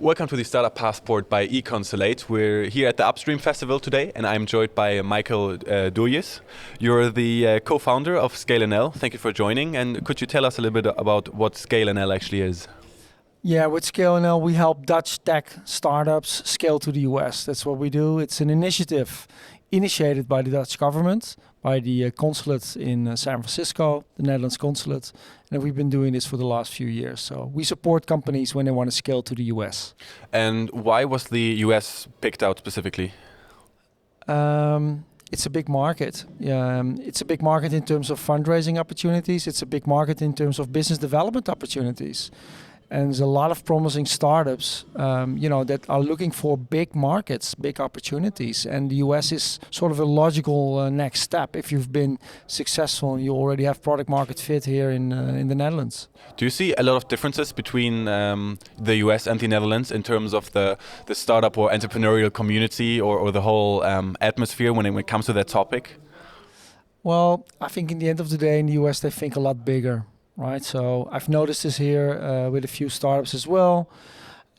Welcome to the Startup Passport by eConsulate. We're here at the Upstream Festival today, and I'm joined by Michael Dooijes. You're the co-founder of ScaleNL. Thank you for joining. And could you tell us a little bit about what ScaleNL actually is? Yeah, with ScaleNL, we help Dutch tech startups scale to the US. That's what we do. It's an initiative initiated by the Dutch government, by the consulate in San Francisco, the Netherlands consulate. And we've been doing this for the last few years. So we support companies when they want to scale to the US. And why was the US picked out specifically? It's a big market. It's a big market in terms of fundraising opportunities. It's a big market in terms of business development opportunities. And there's a lot of promising startups, that are looking for big markets, big opportunities. And the US is sort of a logical next step if you've been successful and you already have product market fit here in the Netherlands. Do you see a lot of differences between the US and the Netherlands in terms of the startup or entrepreneurial community or the whole atmosphere when it comes to that topic? Well, I think in the end of the day in the US they think a lot bigger. Right, so I've noticed this here with a few startups as well.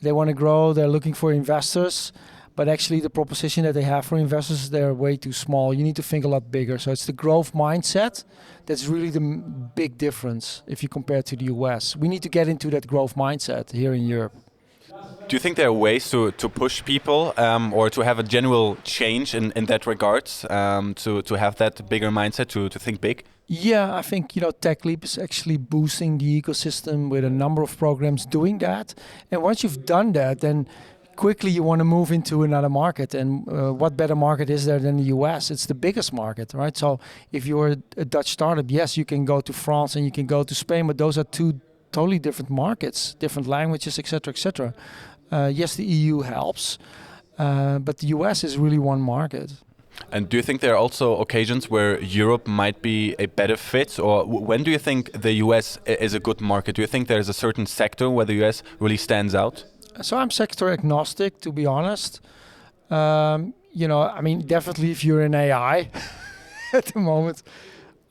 They want to grow, they're looking for investors, but actually the proposition that they have for investors, they're way too small. You need to think a lot bigger. So it's the growth mindset that's really the big difference if you compare to the US. We need to get into that growth mindset here in Europe. Do you think there are ways to push people or to have a general change in that regards, to have that bigger mindset, to think big? Yeah, I think Tech Leap is actually boosting the ecosystem with a number of programs doing that. And once you've done that, then quickly you want to move into another market. And what better market is there than the US? It's the biggest market, right? So if you're a Dutch startup, yes, you can go to France and you can go to Spain, but those are two totally different markets, different languages, etc., etc. Yes, the EU helps, but the US is really one market. And do you think there are also occasions where Europe might be a better fit? Or when do you think the US is a good market? Do you think there's a certain sector where the US really stands out? So I'm sector agnostic, to be honest. Definitely if you're in AI at the moment,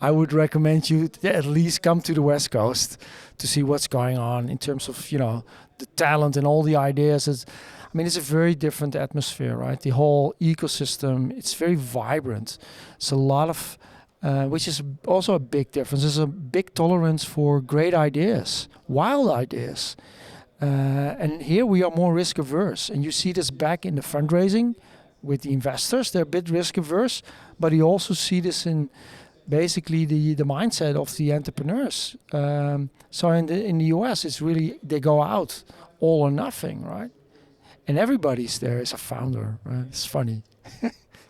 I would recommend you to at least come to the West Coast to see what's going on in terms of, the talent and all the ideas. It's a very different atmosphere, right? The whole ecosystem, it's very vibrant. It's a lot of, which is also a big difference. There's a big tolerance for great ideas, wild ideas. And here we are more risk averse. And you see this back in the fundraising with the investors. They're a bit risk averse, but you also see this in basically the mindset of the entrepreneurs. So in the US, it's really, they go out all or nothing, right? And everybody's there as a founder, right? It's funny.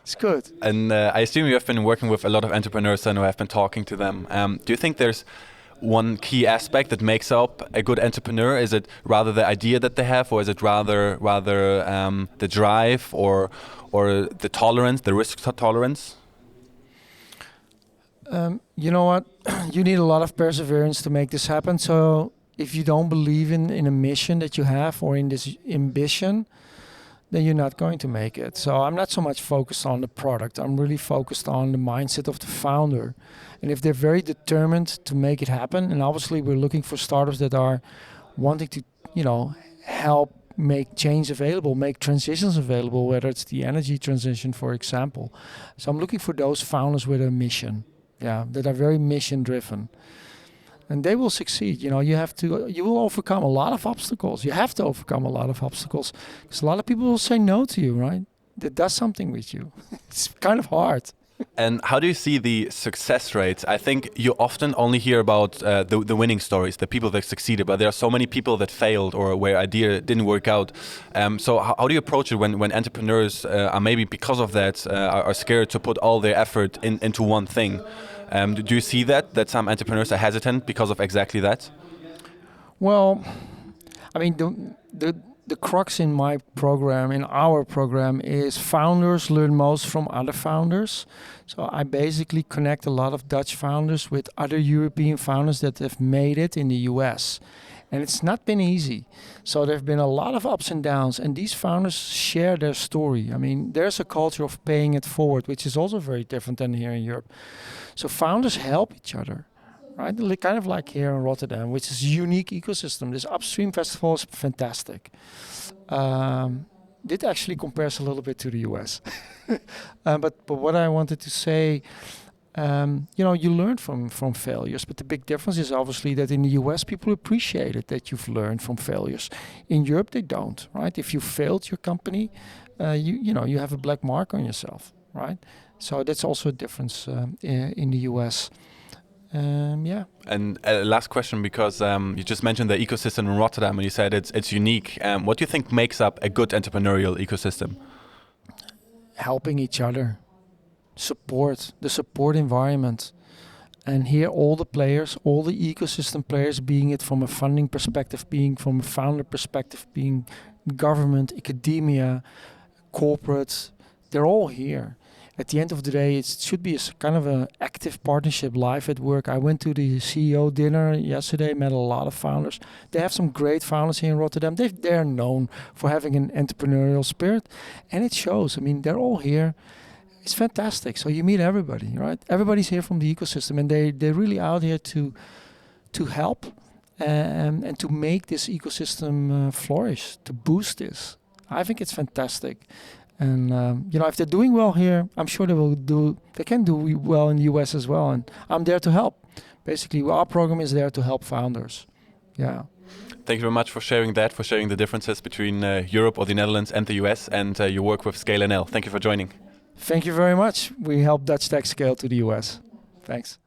It's good. And I assume you have been working with a lot of entrepreneurs and have been talking to them. Do you think there's one key aspect that makes up a good entrepreneur? Is it rather the idea that they have, or is it rather the drive or the tolerance, the risk tolerance? You know what? You need a lot of perseverance to make this happen. So if you don't believe in a mission that you have or in this ambition, then you're not going to make it. So I'm not so much focused on the product. I'm really focused on the mindset of the founder. And if they're very determined to make it happen, and obviously we're looking for startups that are wanting to, help make change available, make transitions available, whether it's the energy transition, for example. So I'm looking for those founders with a mission. Yeah, that are very mission driven, and they will succeed. You will overcome a lot of obstacles. You have to overcome a lot of obstacles because a lot of people will say no to you, right? That does something with you. It's kind of hard. And how do you see the success rates? I think you often only hear about the winning stories, the people that succeeded, but there are so many people that failed or where idea didn't work out. So how do you approach it when entrepreneurs are maybe because of that are scared to put all their effort into one thing? Do you see that some entrepreneurs are hesitant because of exactly that? Well, the crux in my program, in our program, is founders learn most from other founders. So I basically connect a lot of Dutch founders with other European founders that have made it in the US. And it's not been easy. So there have been a lot of ups and downs, and these founders share their story. There's a culture of paying it forward, which is also very different than here in Europe. So founders help each other. right? Kind of like here in Rotterdam, which is a unique ecosystem. This Upstream Festival is fantastic. It actually compares a little bit to the US. But what I wanted to say, you learn from failures, but the big difference is obviously that in the US, people appreciate it that you've learned from failures. In Europe, they don't, right? If you failed your company, you have a black mark on yourself, right? So that's also a difference in the US. Yeah. And last question, because you just mentioned the ecosystem in Rotterdam, and you said it's unique. What do you think makes up a good entrepreneurial ecosystem? Helping each other, the support environment. And here all the players, all the ecosystem players, being it from a funding perspective, being from a founder perspective, being government, academia, corporate, they're all here. At the end of the day, it should be a kind of an active partnership live at work. I went to the CEO dinner yesterday, met a lot of founders. They have some great founders here in Rotterdam. They're known for having an entrepreneurial spirit, and it shows. I mean, they're all here. It's fantastic. So you meet everybody, right? Everybody's here from the ecosystem, and they're really out here to help and to make this ecosystem flourish, to boost this. I think it's fantastic. And if they're doing well here, I'm sure they can do well in the US as well. And I'm there to help. Basically, our program is there to help founders. Yeah. Thank you very much for sharing that, for sharing the differences between Europe or the Netherlands and the US, and your work with ScaleNL. Thank you for joining. Thank you very much. We help Dutch tech scale to the US. Thanks.